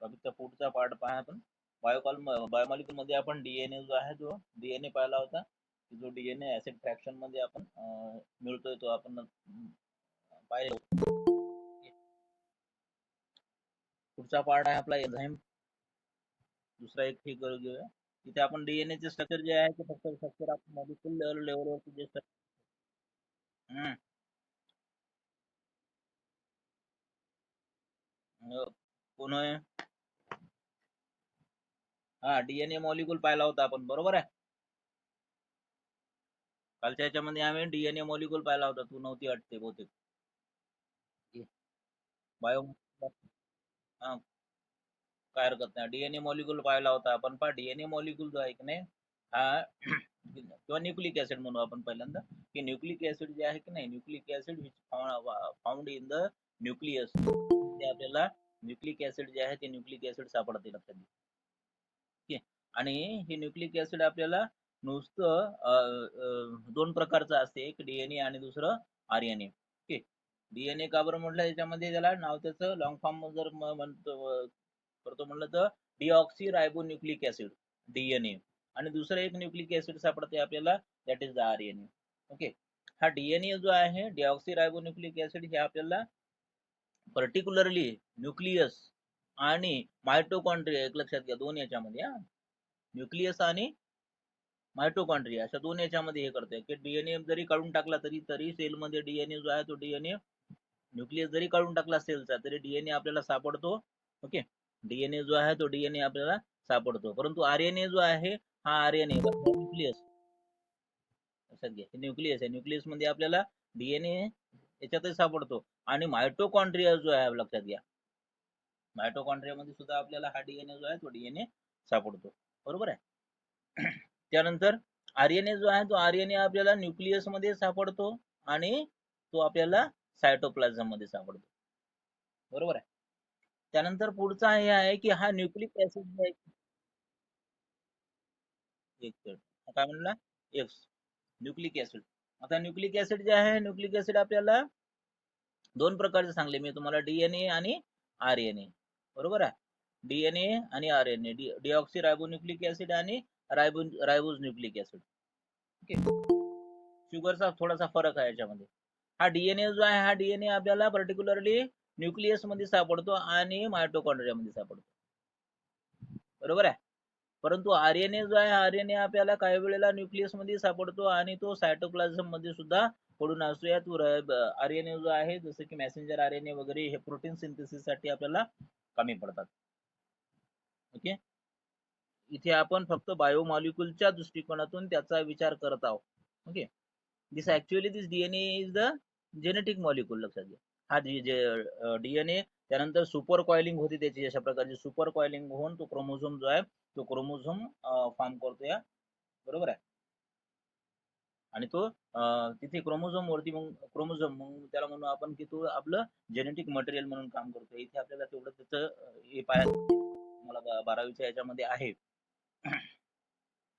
टॉपिकचा पुढचा पार्ट पहा आपण. बायोमॉलिक्यूल मध्ये आपण डीएनए जो आहे तो डीएनए पाहिला होता. जो डीएनए ऍसिड फ्रॅक्शन मध्ये आपण मिळतोय तो आपण पाहिला. पुढचा पार्ट आहे आपला एन्झाईम. दुसरा एक हे करू घेऊया. इथे आपण डीएनए चे स्ट्रक्चर जे आहे ते फक्त स्ट्रक्चर आपण मॉलिक्यूल लेवलवरती जे कोण आहे? हा, डीएनए मॉलिक्यूल पाहिला होता आपण, बरोबर आहे. कालच्या याच्यामध्ये आम्ही डीएनए मॉलिक्यूल पाहिला होता, तू नव्हती वाटते बहुतेक. बायो हा, काय हरकत नाही. डीएनए मॉलिक्यूल पाहिला होता आपण. पहा, डीएनए मॉलिक्यूल जो आहे की नाही हा किंवा न्यूक्लिक ऍसिड म्हणू आपण पहिल्यांदा, की न्यूक्लिक ऍसिड जे आहे की नाही, nucleic acid found in the nucleus. ते आपल्याला न्यूक्लिक ऍसिड जे आहे ते न्यूक्लिक ऍसिड सापडते लक्षात घ्या. ठीक आहे. आणि हे न्यूक्लिक ऍसिड आपल्याला नुसतं दोन प्रकारचं असते, एक डीएनए आणि दुसरं आरएनए. ओके. डीएनए का बरं म्हटलं, याच्यामध्ये त्याला नाव त्याचं लॉंग फॉर्म जर म्हणतो करतो म्हणलं तर डिऑक्सी रायबोन्यूक्लिक ऍसिड डीएनए, आणि दुसरं एक न्यूक्लिक ऍसिड सापडते आपल्याला, that is the RNA. Okay. हा डीएनए जो आहे डिऑक्सी रायबोन्यूक्लिक ऍसिड हे आपल्याला पर्टिक्युलरली न्यूक्लियस आणि मायटोकॉन्ड्रिया, एक लक्षात घ्या, दोन याच्यामध्ये न्यूक्लियस आणि मायटोकॉन्ड्रिया अशा दोन याच्यामध्ये हे करते की डीएनए जरी काढून टाकला तरी तरी सेलमध्ये डीएनए जो आहे तो डीएनए न्यूक्लियस जरी काढून टाकला सेलचा तरी डीएनए आपल्याला सापडतो. ओके. डीएनए जो आहे तो डीएनए आपल्याला सापडतो. परंतु आरएनए जो आहे हा आरएनए न्यूक्लियस, लक्षात घ्या, न्यूक्लियस आहे. न्यूक्लियस मध्ये आपल्याला डीएनए याच्यातच सापडतो. आणि मायटोकॉन्ड्रिया जो आहे, लक्षात घ्या, मायटोकॉन्ड्रिया मध्ये सुद्धा आपल्याला हा डीएनए जो आहे तो डीएनए सापडतो, बरोबर आहे. त्यानंतर आरएनए जो आहे तो आरएनए आपल्याला न्यूक्लियस मध्ये सापडतो आणि तो आपल्याला सायटोप्लाझम मध्ये सापडतो, बरोबर आहे. त्यानंतर पुढचा हे आहे की हा न्यूक्लिक ऍसिड एक काय म्हणला, एक्स न्यूक्लिक ऍसिड. आता न्यूक्लिक ऍसिड जे आहे, न्यूक्लिक ऍसिड आपल्याला दोन प्रकारचे सांगले मी तुम्हाला, डीएनए आणि आरएनए, बरोबर आहे. डीएनए आणि आरएनए, डिऑक्सी रायबोन्यूक्लिक ऍसिड आणि रायबोज न्यूक्लिक ऍसिड. ओके. शुगरचा थोडासा फरक आहे याच्यामध्ये. हा डीएनए जो आहे हा डीएनए आपल्याला पर्टिक्युलरली न्यूक्लियस मध्ये सापडतो आणि मायटोकॉन्ड्रिया मध्ये सापडतो, बरोबर आहे. परंतु आरएनए जो आहे आरएनए आपल्याला काही वेळेला न्यूक्लियस मध्ये सापडतो आणि तो सायटोप्लाझम मध्ये सुद्धा पडून असतो. यात आरएनए जो आहे जसं की मेसेंजर आरएनए वगैरे हे प्रोटीन सिंथेसिस साठी आपल्याला कमी पडतात. ओके. इथे आपण फक्त बायोमॉलिक्यूलच्या दृष्टिकोनातून त्याचा विचार करत आहोत. Okay. This actually this DNA is the genetic molecule, लक्षात घ्या. हा डीएनए त्यानंतर सुपर कॉइलिंग होते त्याची, अशा प्रकारची सुपर कॉइलिंग होऊन तो क्रोमोझोम जो आहे तो क्रोमोझोम फॉर्म करतो या, बरोबर आहे. आणि तो तिथे क्रोमोझोम वरती मग त्याला म्हणू आपण की तो आपलं जेनेटिक मटेरियल म्हणून काम करतो. इथे आपल्याला तेवढं त्याचं हे पाहायला मला 12वीच्या याच्यामध्ये आहे.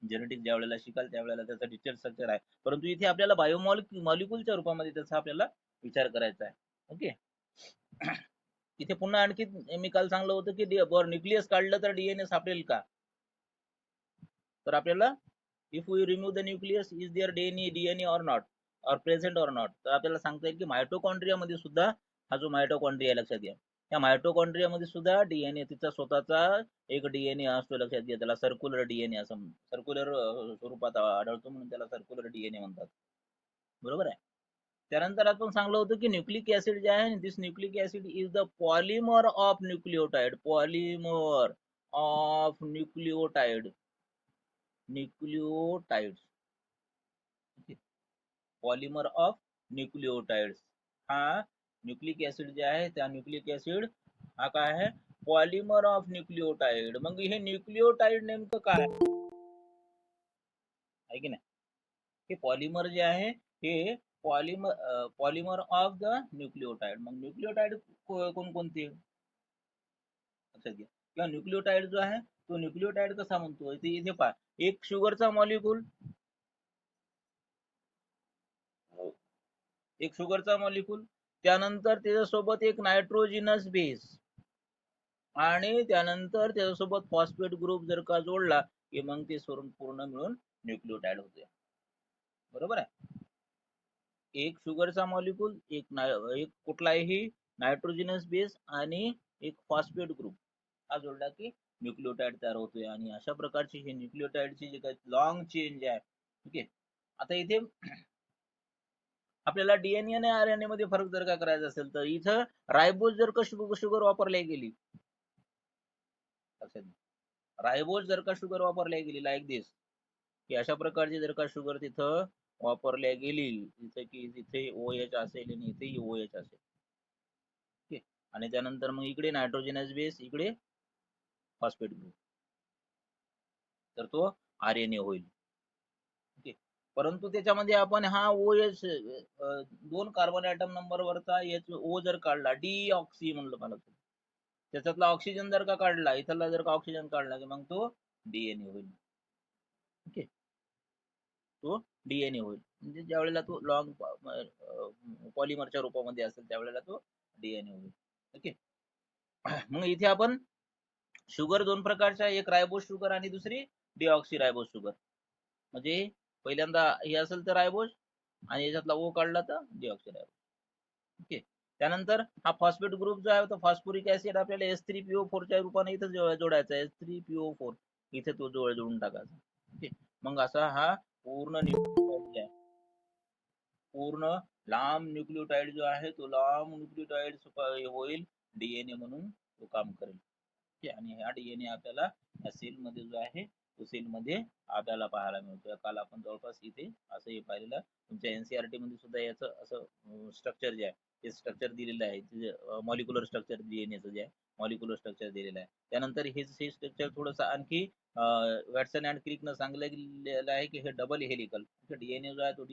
जेनेटिक ज्या वेळेला शिकाल त्यावेळेला त्याचा डिटेल स्ट्रक्चर आहे, परंतु इथे आपल्याला बायोमॉलिक्यूलच्या रूपामध्ये त्याचा आपल्याला विचार करायचा आहे. ओके. इथे पुन्हा आणखी मी काल सांगलं होतं की न्यूक्लियस काढलं तर डीएनए सापडेल का, तर आपल्याला if we remove the nucleus is there DNA or not, or present or not, तर आपल्याला सांगता येईल की मायटोकॉन्ड्रिया मध्ये सुद्धा हा जो मायटोकॉन्ड्रिया लक्षात घ्या, त्या मायटोकॉन्ड्रिया मध्ये सुद्धा डीएनए तिचा स्वतःचा एक डीएनए असतो, लक्षात घ्या. त्याला सर्क्युलर डीएनए असं सर्क्युलर स्वरूपात आढळतो म्हणून त्याला सर्क्युलर डीएनए म्हणतात, बरोबर आहे. त्यानंतर आपण सांगलं होतं की न्यूक्लिक ऍसिड जे आहे, this nucleic acid is the polymer of nucleotide, polymer of nucleotide, nucleotides, polymer of nucleotides. हा न्यूक्लिक ऍसिड जे आहे त्या न्यूक्लिक ऍसिड हा काय आहे, पॉलिमर ऑफ न्यूक्लिओटाइड. मग हे न्यूक्लिओटाइड नेमकं काय आहे की नाही, हे पॉलिमर जे आहे हे पॉलिमर ऑफ द न्यूक्लिओटाइड. मग न्यूक्लिओटाइड कोणकोणते लक्षात घ्या, किंवा न्यूक्लिओटाइड जो आहे तो न्यूक्लिओटाइड कसा म्हणतो, इथे पहा, एक शुगरचा मॉलिक्यूल, एक शुगरचा मॉलिक्यूल, त्यानंतर त्याच्यासोबत एक नायट्रोजिनस बेस आणि त्यानंतर त्याच्यासोबत फॉस्फेट ग्रुप जर का जोडला की मग ते पूर्ण मिळून न्यूक्लियोटाइड होते. बरोबर आहे. एक शुगरचा मॉलिक्यूल, एक कुठलाही नायट्रोजनस बेस आणि एक फॉस्फेट ग्रुप हा जोडला की न्यूक्लियोटाइड तयार होतोय. आणि अशा प्रकारची ही न्यूक्लियोटाइडची जी काही लॉंग चेंज आहे. ओके. आता इथे आपल्याला डीएनए आणि आरएनए मध्ये फरक जर का करायचा असेल तर इथं रायबोज जर का शुगर वापरली गेली, लक्षात घ्या, रायबोज जर का शुगर वापरल्या गेली लाईक दिस, की अशा प्रकारची जर का शुगर तिथं वापरल्या गेली, जिथे की तिथे OH असेल आणि इथे OH असेल. ओके. आणि त्यानंतर मग इकडे नायट्रोजनस बेस, इकडे फॉस्फेट ग्रुप, तर तो आरएनए होईल. ओके. परंतु त्याच्यामध्ये आपण हा OH 2 कार्बन ऍटम नंबर वरचा O जर काढला, डीऑक्सी म्हणलं मला, त्याच्यातला ऑक्सिजन जर का काढला, इथला जर का ऑक्सिजन काढला की मग तो डीएनए होईल. ओके. तो डीएनए होईल. म्हणजे ज्या वेळेला तो लॉंग पॉलिमरच्या रूपामध्ये असेल त्यावेळेला तो डीएनए होईल. ओके. मग इथे आपण शुगर दोन प्रकारच्या, एक रायबोज शुगर आणि दुसरी डिऑक्सी रायबोज शुगर. म्हणजे पहिल्यांदा हे असेल तर रायबोज आणि याच्यातला O काढला तर डिऑक्सी रायबोज. ओके. त्यानंतर हा फॉस्फेट ग्रुप जो आहे तो फॉस्फोरिक ऍसिड आपल्याला H3PO4 च्या रूपाने इथं जोडायचा आहे. H3PO4 इथे तो जोडून टाकायचा. ओके. मग असा हा पूर्ण न्यूक्लियोटाइड आहे, पूर्ण लांब न्यूक्लियोटाइड जो आहे तो लांब न्यूक्लियोटाइड होईल, डीएनए म्हणून तो काम करेल. आणि हा डीएनए आपल्याला या सेल मध्ये जो आहे तो सेल मध्ये आपल्याला पाहायला मिळतो. काल आपण जवळपास इथे असं हे पाहिलेलं, तुमच्या एनसीआरटी मध्ये सुद्धा याचं असं स्ट्रक्चर जे आहे ते स्ट्रक्चर दिलेलं आहे, मॉलिक्युलर स्ट्रक्चर डीएनएचं जे आहे मॉलिक्युलर स्ट्रक्चर दिलेलं आहे. त्यानंतर हे स्ट्रक्चर थोडंसं आणखी वॅटसन अँड क्रिकनं सांगितलेलं आहे की हे डबल हेलिकल डीएनए जो आहे तो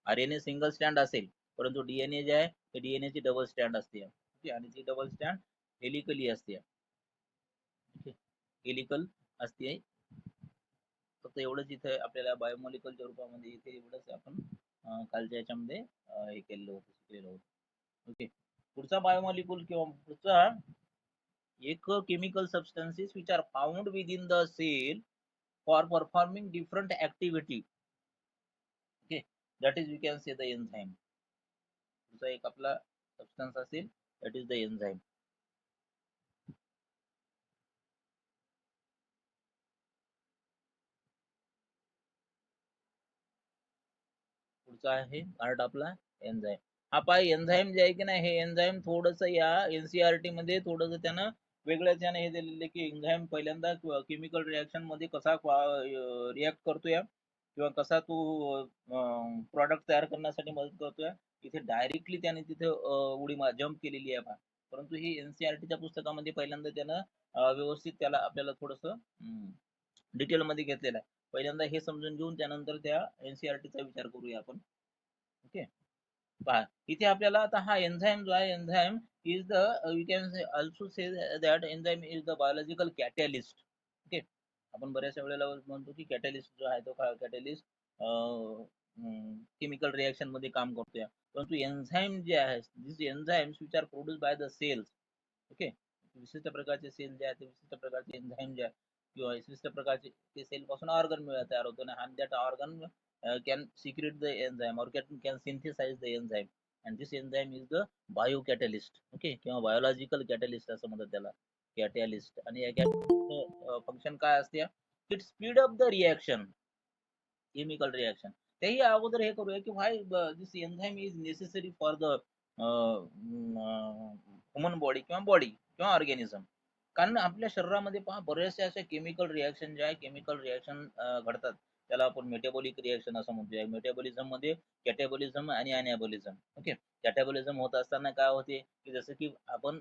आरएनए सिंगल स्टँड असेल, परंतु डीएनए जे आहे ते डीएनए ची डबल स्टँड असते. आणि ती डबल स्टँड हेलिकली असते. हेलिकल असते. फक्त एवढंच इथे आपल्याला बायोमॉलिक्युलच्या रूपामध्ये इथे एवढंच आपण कालच्या याच्यामध्ये हे केलेलं होतं, शिकलेलं होतं. ओके. पुढचा बायोमॉलिक्युल किंवा पुढचा एक chemical substances which are found within the cell for performing different activity. Okay. That is we can say the enzyme. पुढचा एक आपला सबस्टन्स असेल दॅट इज द एन्झाइम. पुढचा आहे पार्ट आपला एन्झाइम. हा पाय एन्झाइम जे आहे की नाही, हे एन्झाइम थोडस या एनसीआरटी मध्ये थोडस त्यानं वेगळ्याच याने हे दिलेले की एन्झाइम पहिल्यांदा केमिकल रिएक्शन मध्ये कसा रिॲक्ट करतोय किंवा कसा तो प्रॉडक्ट तयार करण्यासाठी मदत करतोय, इथे डायरेक्टली त्याने तिथे उडी जम्प केलेली आहे. परंतु ही एनसीआरटीच्या पुस्तकामध्ये पहिल्यांदा त्यानं व्यवस्थित त्याला आपल्याला थोडस डिटेल मध्ये घेतलेलं आहे. पहिल्यांदा हे समजून घेऊन त्यानंतर त्या एनसीआरटीचा विचार करूया आपण. ओके. पहा इथे आपल्याला आता हा एन्झाइम जो आहे, enzyme is the we can also say that enzyme is the biological catalyst. Okay. आपण बऱ्याचशा वेळेला म्हणतो की कॅटॅलिस्ट जो आहे तो कॅटॅलिस्ट केमिकल रिएक्शन मध्ये काम करतोय. परंतु एन्झाइम जे आहे, this enzymes which are produce by the cells. Okay. विशिष्ट प्रकारचे सेल जे आहेत, विशिष्ट प्रकारचे एन्झाइम जे आहेत किंवा विशिष्ट प्रकारचे ते सेल पासून ऑर्गन तयार होतो आणि that organ can secrete the enzyme or can synthesize the enzyme, and this enzyme is the biocatalyst. Okay. किंवा बायोलॉजिकल कॅटॅलिस्ट असं म्हणतात त्याला, कॅटॅलिस्ट. आणि या फंक्शन काय असते, it speed up the reaction, chemical reaction. तेही अगोदर हे करूया की why this enzyme is necessary for the human body किंवा ऑर्गॅनिझम. कारण आपल्या शरीरामध्ये पहा बरेचसे असे केमिकल रिएक्शन जे आहे, केमिकल रिएक्शन घडतात. त्याला आपण मेटाबॉलिक रिएक्शन असं म्हणतोय. मेटाबॉलिझम मध्ये कॅटाबॉलिझम आणि अनॅबॉलिझम. ओके. कॅटाबॉलिझम होत असताना काय होते की जसं की आपण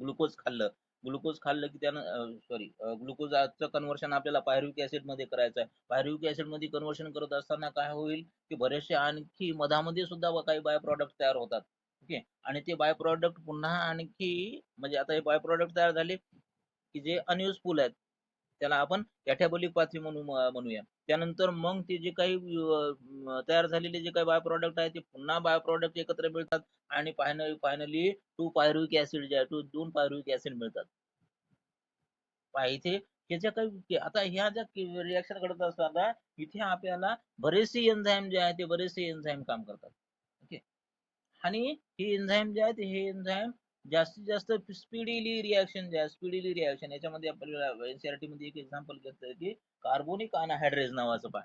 ग्लुकोज खाल्लं की त्यानं ग्लुकोजचं कन्व्हर्शन आपल्याला पायरुविक ऍसिड मध्ये करायचं आहे. पायरुविक ऍसिड मध्ये कन्व्हर्शन करत असताना काय होईल की बरेचसे आणखी मधामध्ये सुद्धा काही बाय प्रॉडक्ट तयार होतात. ओके. आणि ते बाय प्रॉडक्ट पुन्हा आणखी म्हणजे आता हे बाय प्रॉडक्ट तयार झाले की जे अनयुजफुल आहेत, त्याला आपण कॅटाबॉलिक पाथवे म्हणूया. त्यानंतर मग ते जे काही तयार झालेले जे काही बाय प्रोडक्ट आहे ते पुन्हा बाय प्रोडक्ट एकत्र मिळतात आणि फायनली 2 पायरुव्हिक ऍसिड जे आहे 2 पायरुव्हिक ऍसिड मिळतात. पहा इथे ह्याच्या काही आता ह्या ज्या रिॲक्शन घडत असताना इथे आपल्याला बरेचसे एन्झाईम जे आहे ते बरेचसे एन्झाईम काम करतात. ओके, आणि हे एन्झाईम जे आहेत हे एन्झाईम जास्तीत जास्त स्पीडीली रिॲक्शन जे आहे स्पीडीली रिॲक्शन याच्यामध्ये आपल्याला एनसीईआरटी मध्ये एक एक्झाम्पल घेतलं की कार्बोनिक अनहायड्रेज नावाचं पहा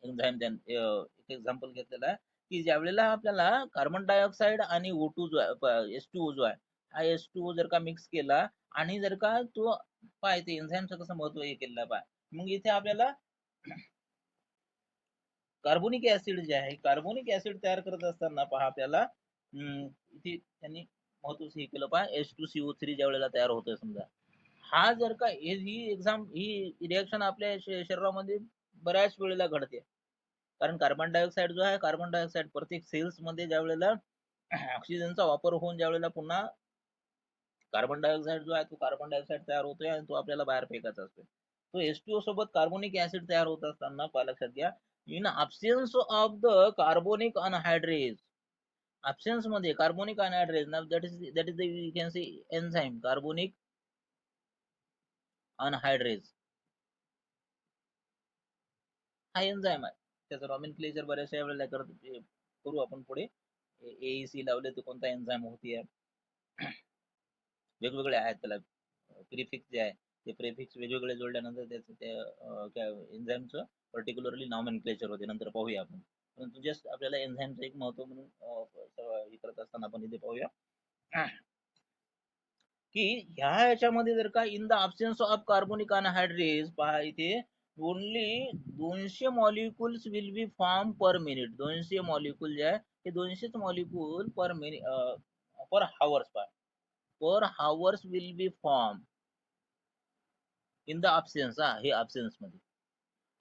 एन्झाईम एक एक्झाम्पल घेतलेलं आहे की ज्या वेळेला आपल्याला कार्बन डायऑक्साइड आणि O2 जो आहे H2O जो आहे हा H2O जर का मिक्स केला आणि जर का तो पाय ते एन्झाईमचं कसं महत्व हे केलेलं आहे पहा मग इथे आपल्याला कार्बोनिक ऍसिड जे आहे कार्बोनिक ऍसिड तयार करत असताना पहा आपल्याला इथे त्यांनी महत्वाचं हे केलं पहा H2CO3 ज्या वेळेला तयार होतोय समजा हा जर का ही रिॲक्शन आपल्या शरीरामध्ये बऱ्याच वेळेला घडते कारण कार्बन डायऑक्साइड जो आहे कार्बन डायऑक्साइड प्रत्येक सेल्स मध्ये ज्या वेळेला ऑक्सिजनचा वापर होऊन ज्या वेळेला पुन्हा कार्बन डायऑक्साइड जो आहे तो कार्बन डायऑक्साइड तयार होतोय आणि तो आपल्याला बाहेर फेकायचा असतो तो H2O सोबत कार्बोनिक ऍसिड तयार होत असताना लक्षात घ्या in absence of the carbonic anhydrase absence मध्ये carbonic anhydrase that is the we can say enzyme carbonic anhydrase हा एन्झाईम आहे त्याचं नॉमेनक्लेचर बऱ्याचशा वेळेला करू आपण पुढे AEC लावले तर कोणता एन्झाईम होती वेगवेगळे आहेत त्याला प्रिफिक्स जे आहे ते प्रिफिक्स वेगवेगळे जोडल्यानंतर त्याचं त्या एन्झाईमचं पर्टिक्युलरली नॉमेनक्लेचर होते नंतर पाहूया आपण परंतु जस्ट आपल्याला एन्झाईमचं एक महत्व म्हणून हे करत असताना आपण इथे पाहूया की ह्या याच्यामध्ये जर का in the absence of carbonic anhydrase पहा इथे only 200 molecules will be form per minute 200 molecule जे आहे ते 200 molecule per minute per hours पहा per hours will be form in the absence हे अब्सेन्स मध्ये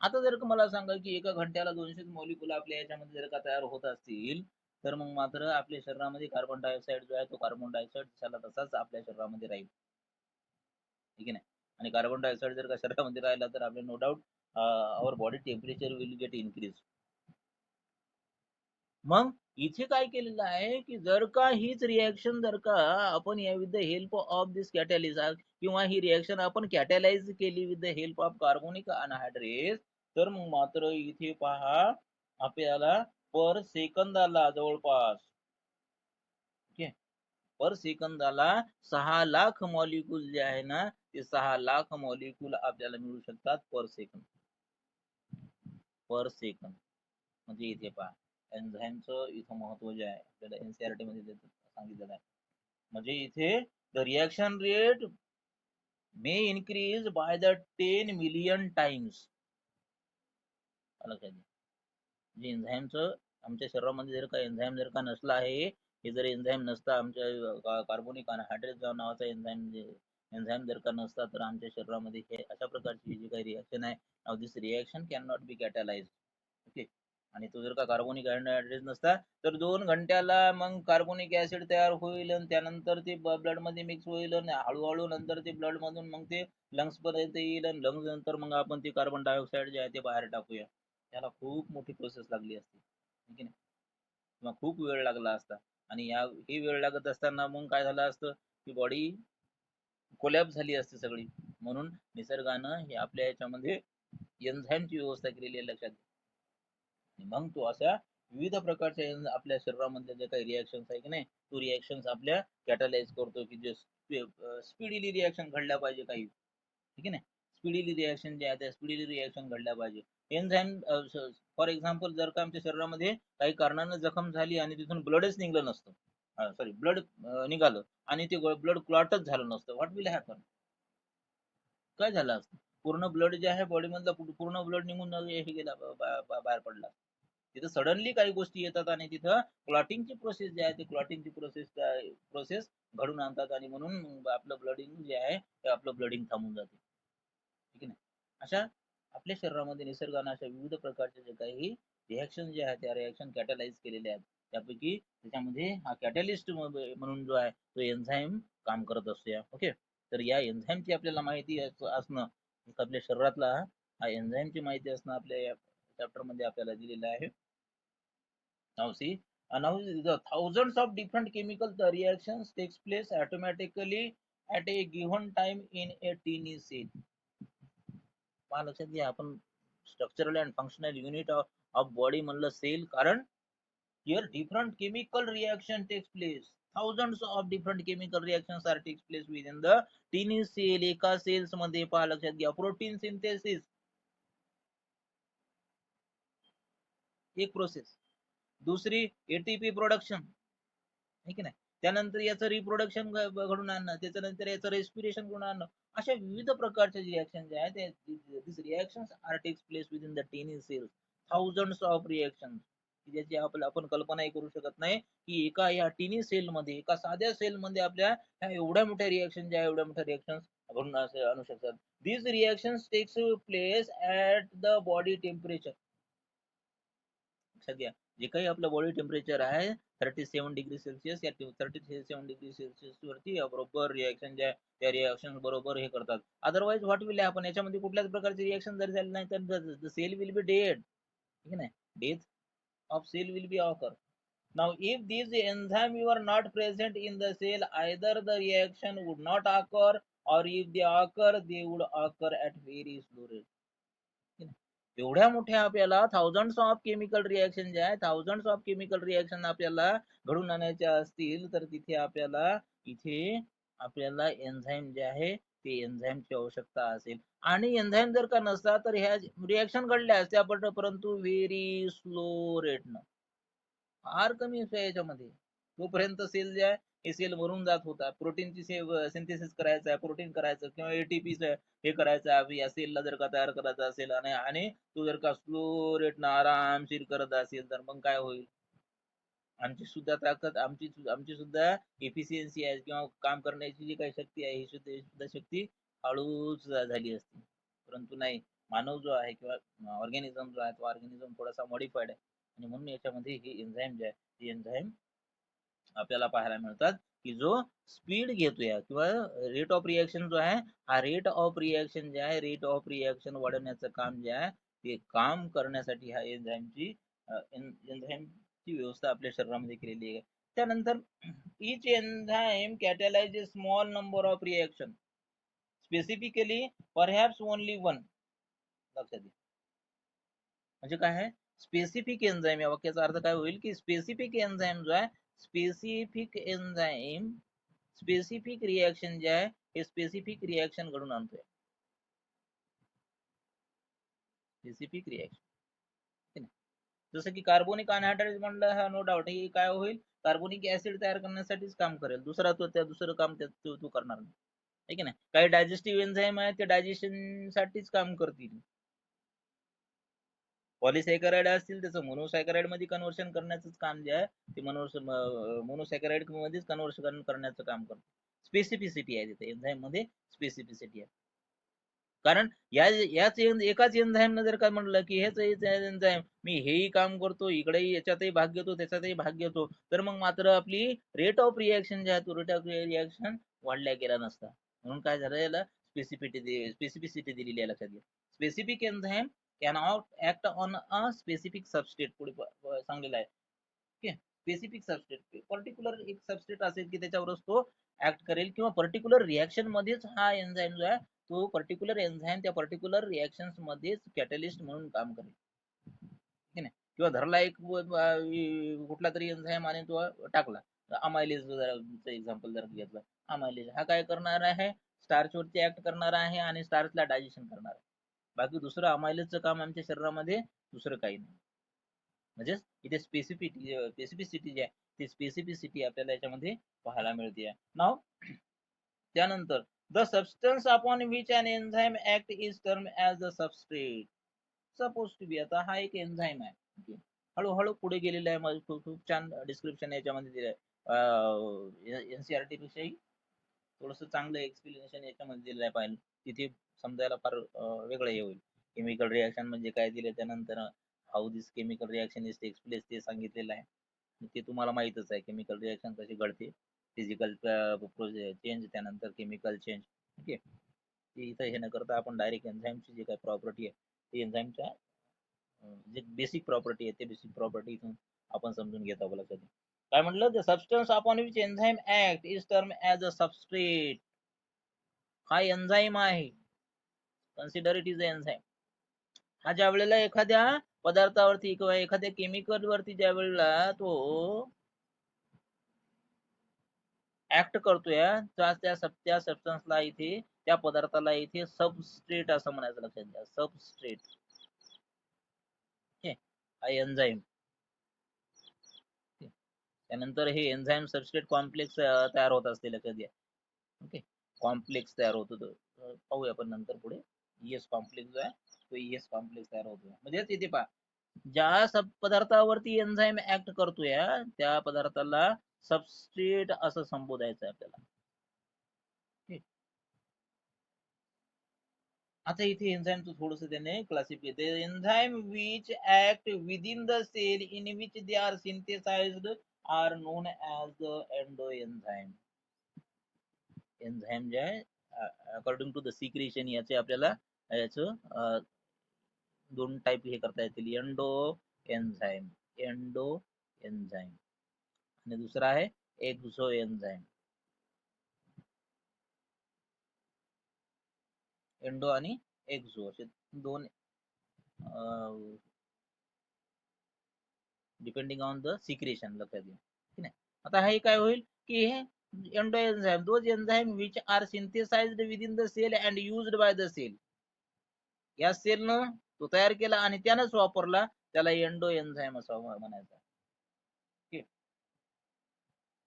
आता जर का मला सांगा की एका घंट्याला 200 मॉलिक्युल आपल्या याच्यामध्ये जर का तयार होत असतील तर मग मात्र आपल्या शरीरामध्ये कार्बन डायऑक्साइड जो आहे तो कार्बन डायऑक्साइड त्याला तसाच आपल्या शरीरामध्ये राहील ठीक आहे ना आणि कार्बन डायऑक्साइड जर का शरीरामध्ये राहिला तर आपल्या no doubt our body temperature will get increase मग इथे काय केलेलं आहे की जर का हीच रिॲक्शन जर का आपण या with the help of this catalyst किंवा ही रिॲक्शन आपण कॅटॅलाइज केली with the help of carbonic anhydrase तर मग मात्र इथे पहा आपल्याला पर सेकंदाला जवळपास ओके पर सेकंदाला 6 लाख मॉलिक्यूल जे आहे ना ते 6 लाख मॉलिक्यूल आपल्याला मिळू शकतात पर सेकंद म्हणजे इथे पहा एन्झाईमचं इथं महत्व जे आहे आपल्याला एनसीईआरटी मध्ये सांगितलेलं आहे म्हणजे इथे the reaction rate may increase by the 10 million times जे एन्झाईमचं आमच्या शरीरामध्ये जर का एन्झाईम जर का नसला आहे हे जर एन्झाईम नसता आमच्या कार्बोनिक अनहायड्रेज नावाचा एन्झाईम जर का नसता तर आमच्या शरीरामध्ये हे अशा प्रकारची जी काही रिॲक्शन आहे now this reaction can not be catalyse okay आणि तो जर का कार्बोनिक अनहायड्रेज नसता तर 2 घंट्याला मग कार्बोनिक ऍसिड तयार होईल आणि त्यानंतर ते ब्लड मध्ये मिक्स होईल आणि हळूहळू नंतर ते ब्लड मधून मग ते लंग्स पर्यंत येईल आणि लंग्स नंतर मग आपण ते कार्बन डायऑक्साइड जे आहे ते बाहेर टाकूया त्याला खूप मोठी प्रोसेस लागली असती ठीक आहे ना किंवा खूप वेळ लागला असता आणि ही वेळ लागत असताना मग काय झालं असतं की बॉडी कोलॅप्स झाली असते सगळी म्हणून निसर्गानं हे आपल्या याच्यामध्ये एन्झाईमची व्यवस्था केलेली आहे लक्षात मग तो अशा विविध प्रकारच्या आपल्या शरीरामधल्या जे काही रिॲक्शन्स आहे की नाही तो रिॲक्शन्स आपल्या कॅटलाइज करतो की जे स्पीडीली रिॲक्शन घडल्या पाहिजे काही ठीक आहे ना स्पीडीली रिॲक्शन जे आहे त्या स्पीडीली रिॲक्शन घडल्या पाहिजे एन्झाईम फॉर एक्झाम्पल जर का आमच्या शरीरामध्ये काही कारणानं जखम झाली आणि तिथून ब्लडच निघलं नसतं सॉरी ब्लड निघालं आणि ते ब्लड क्लॉटच झालं नसतं व्हॉट विल हॅपन काय झालं असतं पूर्ण ब्लड जे आहे बॉडी मधला पूर्ण ब्लड निघून हे गेला बाहेर पडला तिथं सडनली काही गोष्टी येतात आणि तिथं क्लॉटिंगची प्रोसेस जी आहे ती क्लॉटिंगची प्रोसेस घडून आणतात आणि म्हणून आपलं ब्लडिंग जे आहे ते आपलं ब्लडिंग थांबून जाते ठीक आहे ना अशा आपल्या शरीरामध्ये निसर्गाने अशा विविध प्रकारचे जे काही रिॲक्शन जे आहेत त्या रिॲक्शन कॅटलाइज केलेले आहेत त्यापैकी त्याच्यामध्ये हा कॅटलिस्ट म्हणून जो आहे तो एन्झाईम काम करत असतो ओके तर या एन्झाईमची आपल्याला माहिती असणं आपल्या शरीरातला हा एन्झाईमची माहिती असणं आपल्या या चॅप्टर मध्ये आपल्याला दिलेलं आहे. Now see, now the thousands of different chemical reactions takes place automatically at a given time in a tiny cell. पहा लक्षात घ्या, आपण structural and functional unit of body म्हणलं सेल, कारण here different chemical reaction takes place. Thousands of different chemical reactions are takes place within the tiny cell. एका cells मध्ये पहा लक्षात घ्या, प्रोटीन सिंथेसिस एक प्रोसेस, दुसरी एटीपी प्रोडक्शन, है की नाही, त्यानंतर याचं रिप्रोडक्शन घडून आणणं, त्याच्यानंतर याचं रेस्पिरेशन घडून आणणं, अशा विविध प्रकारच्या रिएक्शन जे आहेत this reactions are takes place within the tiny cells. Thousands of reaction, ज्याची आपण कल्पनाही करू शकत नाही की एका या टिनी सेल मध्ये, एका साध्या सेल मध्ये आपल्या ह्या एवढ्या मोठ्या रिएक्शन ज्या एवढ्या मोठ्या रिएक्शन घडून आणू शकतात. This reactions takes place at the body temperature. लक्षात घ्या, जे काही आपलं बॉडी टेम्परेचर आहे 37 डिग्री सेल्सिअस, या 37 डिग्री सेल्सिअस वरती बरोबर रिएक्शन ज्या त्या रिएक्शन बरोबर हे करतात. अदरवाइज व्हॉट विल हॅपन, याच्यामध्ये कुठल्याच प्रकारची रिएक्शन जर झाली नाही तर सेल विल बी डेड, ठीक आहे. Death of cell will be occur. Now if these enzyme were not present in the cell, either the reaction would not occur, or if they occur they would occur at very slow rate. एवढ्या मोठ्या आपल्याला thousands of chemical reaction जे आहे, thousands of chemical reaction आपल्याला घडून आणायच्या असतील तर तिथे आपल्याला एन्झाईम जे आहे ते एन्झाईमची आवश्यकता असेल. आणि एन्झाईम जर का नसता तर ह्या रिएक्शन घडल्या असत्या, परंतु व्हेरी स्लो रेटनं, फार कमी याच्यामध्ये. तोपर्यंत सेल जे आहे हे सेल मरून जात होता. प्रोटीनची सिंथेसिस करायचं आहे, प्रोटीन करायचं किंवा एटीपी हे करायचं आहे या सेलला जर का तयार करायचं असेल, आणि तो जर का स्लो रेटनं आरामशीर करत असेल तर मग काय होईल, आमची सुद्धा ताकद, आमची सुद्धा एफिशियन्सी आहे किंवा काम करण्याची जी काही शक्ती आहे ही सुद्धा शक्ती हळूच झाली असती. परंतु नाही, मानव जो आहे किंवा ऑर्गॅनिझम जो आहे तो ऑर्गॅनिझम थोडासा मॉडिफाईड आहे, आणि म्हणून याच्यामध्ये हे एन्झाईम जे आहे ते एन्झाईम आपल्याला पाहायला मिळतात की जो स्पीड घेतोय किंवा रेट ऑफ रिएक्शन जो आहे, हा रेट ऑफ रिएक्शन जे आहे, रेट ऑफ रिएक्शन वाढवण्याचं काम जे आहे ते काम करण्यासाठी ह्या एन्झाईमची व्यवस्था आपल्या शरीरामध्ये केलेली आहे. त्यानंतर each enzyme catalyzes small number of reaction, specifically perhaps only one. लक्षात घ्या, म्हणजे काय आहे स्पेसिफिक एन्झाईम, या वाक्याचा अर्थ काय होईल की स्पेसिफिक एन्झाईम जो आहे, स्पेसिफिक एन्झाईम स्पेसिफिक रिएक्शन जे आहे हे स्पेसिफिक रिएक्शन घडून आणतोय. स्पेसिफिक रिएक्शन, जसं की कार्बोनिक अनहायड्रेट म्हणलं, हा नो डाऊट हे काय होईल, कार्बोनिक ऍसिड तयार करण्यासाठीच काम करेल, दुसरं काम तो करणार नाही, ठीक आहे ना. काही डायजेस्टिव्ह एन्झाईम आहे ते डायजेशन साठीच काम करतील. पॉलिसॅकराइड असतील त्याचं मोनोसॅकराइड मध्ये कन्व्हर्शन करण्याचं काम जे आहे ते मोनोसॅकराइड मध्येच कन्व्हर्शन करण्याचं काम करतो. स्पेसिफिसिटी आहे तिथे एन्झाईम मध्ये, स्पेसिफिसिटी आहे. कारण याच एकाच एन्झाईम जर का म्हणलं की हेच एन्झाईम मी हेही काम करतो, इकडेही याच्यातही भाग घेतो, त्याच्यातही भाग घेतो, तर मग मात्र आपली रेट ऑफ रिएक्शन जे आहे तो रेट ऑफ रिएक्शन वाढल्या गेला नसता. म्हणून काय झालं, याला स्पेसिफिसिटी दिलेली आहे. लक्षात घ्या, specific enzyme cannot act on a specific substrate, पुढे सांगलेलं आहे. ओके, स्पेसिफिक सबस्टेट, पर्टिक्युलर एक सबस्टेट असेल की त्याच्यावरच तो ऍक्ट करेल, किंवा पर्टिक्युलर रिएक्शन मध्येच हा एन्झाईम जो आहे तो पर्टिक्युलर एन्झाईम त्या पर्टिक्युलर रिएक्शन्स मध्येच कॅटलिस्ट म्हणून काम करेल, ठीक आहे. किंवा धरला एक कुठला तरी एन्झाईम आणि तो टाकला, अमायलेज एक्झाम्पल जर घेतलं, अमायलेज हा काय करणार आहे, स्टार्च वरती ऍक्ट करणार आहे आणि स्टार्चला डायजेशन करणार आहे. बाकी दुसरं अमायलेजचं काम आमच्या शरीरामध्ये दुसरं काही नाही. म्हणजे इथे स्पेसिफिसिटी जी आहे ती स्पेसिफिसिटी आपल्याला याच्यामध्ये पाहायला मिळते. नाव त्यानंतर the substance upon which an enzyme act is term as a substrate. Suppose to be, आता हा एक एन्झाईम आहे, हळूहळू पुढे गेलेला आहे, माझं खूप छान डिस्क्रिप्शन याच्यामध्ये दिलं आहे. एनसीआरटी विषयी थोडस चांगलं एक्सप्लेनेशन याच्यामध्ये दिलेलं आहे, पाहिजे तिथे समजायला फार वेगळं हे होईल. केमिकल रिएक्शन म्हणजे काय दिले, त्यानंतर how this chemical reaction is takes place ते सांगितलेलं आहे. ते तुम्हाला माहितच आहे, केमिकल रिएक्शन कशी घडते, फिजिकल चेंज त्यानंतर केमिकल चेंज. ओके, इथं हे न करता आपण डायरेक्ट एन्झाईमची जी काही प्रॉपर्टी आहे ती एन्झाईमच्या जे बेसिक प्रॉपर्टी आहे ते बेसिक प्रॉपर्टी इथून आपण समजून घेत आहोत. लक्षात काय म्हटलं, the substance upon which enzyme act is term as a substrate. हा एन्झाईम आहे, कन्सिडर इट इज एन्झाईम. हा ज्या वेळेला एखाद्या पदार्थावरती किंवा एखाद्या केमिकल वरती ज्या वेळेला तो ऍक्ट करतोय त्या सबस्टन्सला इथे त्या पदार्थाला इथे सबस्ट्रेट असं म्हणायचं. लक्षात घ्या, सबस्ट्रेट. हा एन्झाईम. त्यानंतर हे एन्झाईम सबस्ट्रेट कॉम्प्लेक्स तयार होत असते. लक्षात घ्या. ओके, कॉम्प्लेक्स तयार होतो. पाहूया आपण नंतर पुढे. ES कॉम्प्लेक्स जो आहे तो ES कॉम्प्लेक्स तयार होतो. म्हणजे इथे पहा, ज्या सब पदार्थावरती एन्झाईम ऍक्ट करतोय त्या पदार्थाला सबस्ट्रेट असं संबोधायचं आहे आपल्याला. आता इथे एन्झाईमचं थोडंसं त्याने क्लासिफाय केलं. Enzyme which act within the cell in which they are synthesized are known as the endo enzyme. Enzyme जे आहे अकॉर्डिंग टू द सिक्रेशन याचे आपल्याला याचं दोन टाईप हे करता येतील. एंडो एन्झाईम आणि दुसरा आहे एक्झो एन्झाईम. एंडो आणि एक्झो असे दोन डिपेंडिंग ऑन द सिक्रेशन. लक्षात घ्या. ठीक आहे. आता हे काय होईल की हे endo enzyme, those enzyme which are synthesized within the cell and used by the cell. या सेलनं तो तयार केला आणि त्यानंच वापरला, त्याला एंडो एन्झाईम असं म्हणायचं.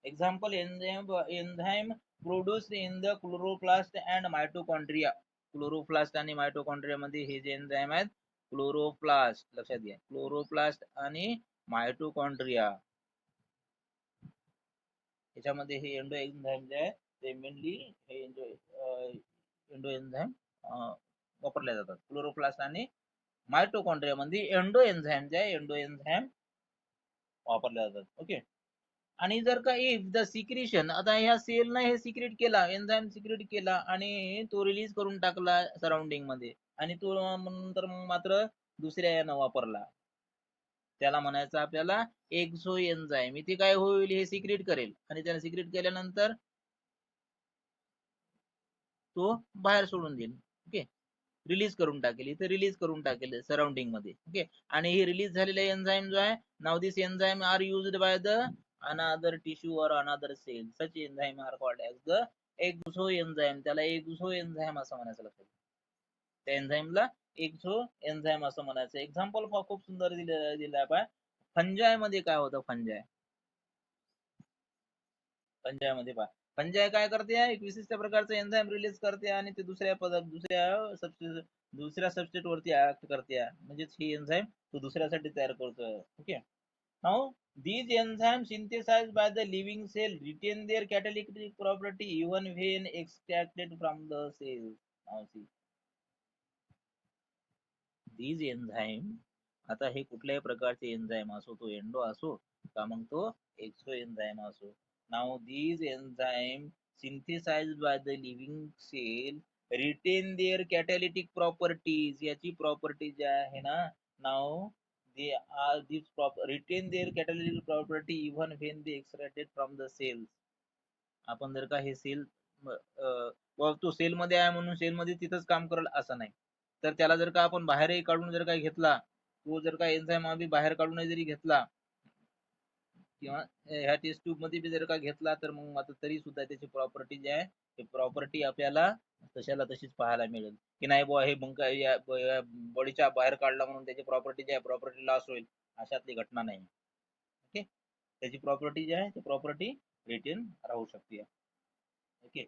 Example, enzyme produced in the chloroplast and mitochondria. Chloroplast आणि मायटोकॉन्ड्रिया मध्ये हे जे एन्झाईम आहेत, क्लोरोप्लास्ट. लक्षात घ्या, क्लोरोप्लास्ट आणि मायटोकॉन्ड्रिया याच्यामध्ये हे एंडो एन्झाईम जे आहे ते मेनली हे एंडो एन्झाईम वापरले जातात. क्लोरोप्लास्ट आणि मायटोकॉन्ड्रिया मध्ये एंडो एन्झाईम जे आहे एंडो एन्झाईम वापरले जातात. ओके. आणि जर का इफ द सिक्रेशन, आता ह्या सेलनं हे सिक्रेट केला, एन्झाईम सिक्रेट केला आणि तो रिलीज करून टाकला सराउंडिंग मध्ये, आणि तो नंतर मात्र दुसऱ्या यानं वापरला, त्याला म्हणायचं आपल्याला एक्झो एन्झाईम. इथे काय होईल, हे सिक्रेट करेल आणि त्याने सिक्रेट केल्यानंतर तो बाहेर सोडून देईल. ओके, रिलीज करून टाकेल, इथे रिलीज करून टाकेल सराउंडिंग मध्ये. ओके, आणि हे रिलीज झालेले एन्झाईम जो आहे, now this enzyme are used by the another tissue और another cell. Such enzyme are called as the exo enzyme. त्याला एक्झो एन्झाईम असं म्हणायचं. लक्षात, त्या एन्झाईमला एक्झो एन्झाईम असं म्हणायचं. एक्झाम्पल खूप सुंदर दिलं आहे. फंजाय मध्ये काय होतं, फंजाय मध्ये पहा, फंजाय काय करते, एक विशिष्ट प्रकारचं एन्झाईम रिलीज करते आणि ते दुसऱ्या सबस्टेट वरती ऍक्ट करते. म्हणजेच ही एन्झाईम तो दुसऱ्यासाठी तयार करतोय. Okay. Now these enzymes synthesized by the living cell retain their catalytic property even when extracted from the cell. Now see, these enzyme, आता हे कुठल्याही प्रकारचे एन्झाईम असो, तो एंडो असो का मग तो एक्सो एन्झाईम असो. Now these enzyme synthesized by the living cell retain their catalytic properties. याची प्रॉपर्टी जी आहे ना, now they are these retain their catalytic property even when they extracted from the cells. आपण जर का हे सेल तो सेल मध्ये आहे म्हणून सेल मध्ये तिथंच काम करेल असं नाही, तर त्याला जर का आपण बाहेरही काढून जर का घेतला, तो जर का एन्झाईम आम्ही बाहेर काढून जरी घेतला किंवा ह्या टेस्ट ट्यूब मध्ये जर का घेतला, तर मग मात्र तरी सुद्धा त्याची प्रॉपर्टी जी आहे ती प्रॉपर्टी आपल्याला तशाला तशीच पाहायला मिळेल. की नाही बुवा हे बॉडीच्या बाहेर काढला म्हणून त्याची प्रॉपर्टी जी आहे प्रॉपर्टी लॉस होईल, अशातली घटना नाही. ओके, त्याची प्रॉपर्टी जी आहे ती प्रॉपर्टी रिटेन राहू शकते. ओके,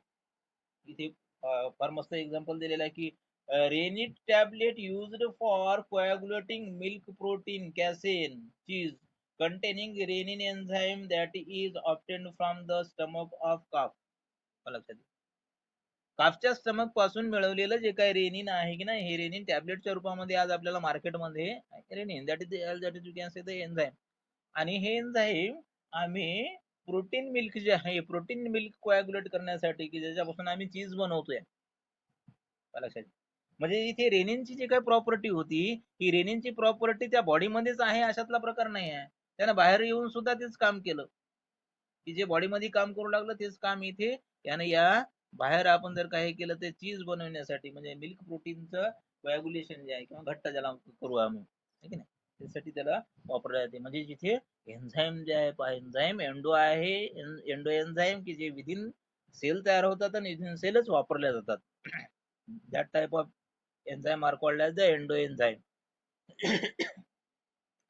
इथे फार मस्त एक्झाम्पल दिलेलं आहे की rennet tablet used for coagulating milk protein casein cheese containing renin enzyme that is obtained from the stomach of calf. लक्षात, काफच्या स्टमक पासून मिळवलेलं जे काही रेनिन आहे की नाही, हे रेनिन टॅबलेटच्या रूपामध्ये आज आपल्याला मार्केटमध्ये rennin that is you can say the enzyme. आणि हे एन्झाईम आम्ही प्रोटीन मिल्क जे आहे, प्रोटीन मिल्क कोॲग्युलेट करण्यासाठी, की ज्याच्यापासून आम्ही चीज बनवतोय, लक्षात. म्हणजे इथे रेनिनची जी काही प्रॉपर्टी होती, ही रेनिनची प्रॉपर्टी त्या बॉडीमध्येच आहे अशातला प्रकार नाही आहे. त्यानं बाहेर येऊन सुद्धा तेच काम केलं, की जे बॉडीमध्ये काम करू लागलं तेच काम इथे त्यानं या बाहेर आपण जर काही केलं ते चीज बनवण्यासाठी, म्हणजे मिल्क प्रोटीनचं कोॲग्युलेशन जे आहे किंवा घट्ट ज्याला करू आम्ही, है की नाही, त्यासाठी त्याला वापरले जाते. म्हणजे जिथे एन्झाईम जे आहे, एन्झाईम एंडो आहे, एंडो एन्झाईम की जे विदिन सेल तयार होतात आणि विदिन सेलच वापरल्या जातात. That type of enzyme are called as the endo enzyme.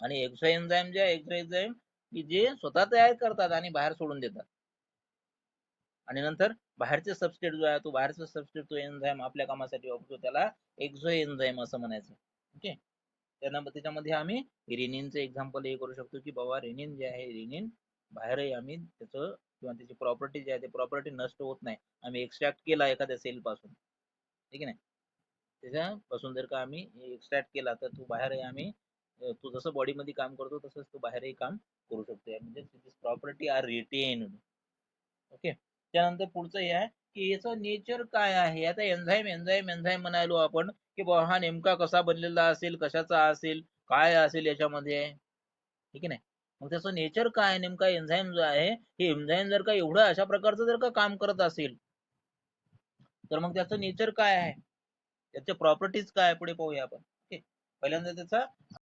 आणि एक्झो एन्झाईम जे आहे, एक्झो एन्झाईम की जे स्वतः तयार करतात आणि बाहेर सोडून देतात. आणि नंतर बाहेरचे सबस्टेट जो आहे, तो बाहेरचा सबस्टेट तो एन्झाईम आपल्या कामासाठी वापरतो, त्याला एक्झो एन्झाईम असं म्हणायचं. ओके. त्याच्यामध्ये आम्ही रेनिनचं एक्झाम्पल हे करू शकतो, की बाबा रेनिन जे आहे, रेनिन बाहेरही आम्ही त्याचं किंवा त्याची प्रॉपर्टी जे आहे ते प्रॉपर्टी नष्ट होत नाही. आम्ही एक्स्ट्रॅक्ट केला एखाद्या सेल पासून, ठीक आहे नाही, त्याच्यापासून जर का आम्ही एक्स्ट्रॅक्ट केला तर तो बाहेरही आम्ही तो जसं बॉडीमध्ये काम करतो तसंच तो बाहेरही काम करू शकतो. म्हणजे प्रॉपर्टी आर रिटेन. ओके. त्यानंतर पुढचं हे आहे की याचं नेचर काय आहे. आता एन्झाईम एन्झाईम एन्झाईम म्हणालो आपण, की बाबा हा नेमका कसा बनलेला असेल, कशाचा असेल, काय असेल याच्यामध्ये, ठीक आहे नाही. मग त्याचं नेचर काय आहे नेमका एन्झाईम जो आहे, हे एन्झाईम जर का एवढं अशा प्रकारचं जर का काम करत असेल तर मग त्याचं नेचर काय आहे, त्याच्या प्रॉपर्टीज काय आहे पुढे पाहूया आपण. ओके. पहिल्यांदा त्याचा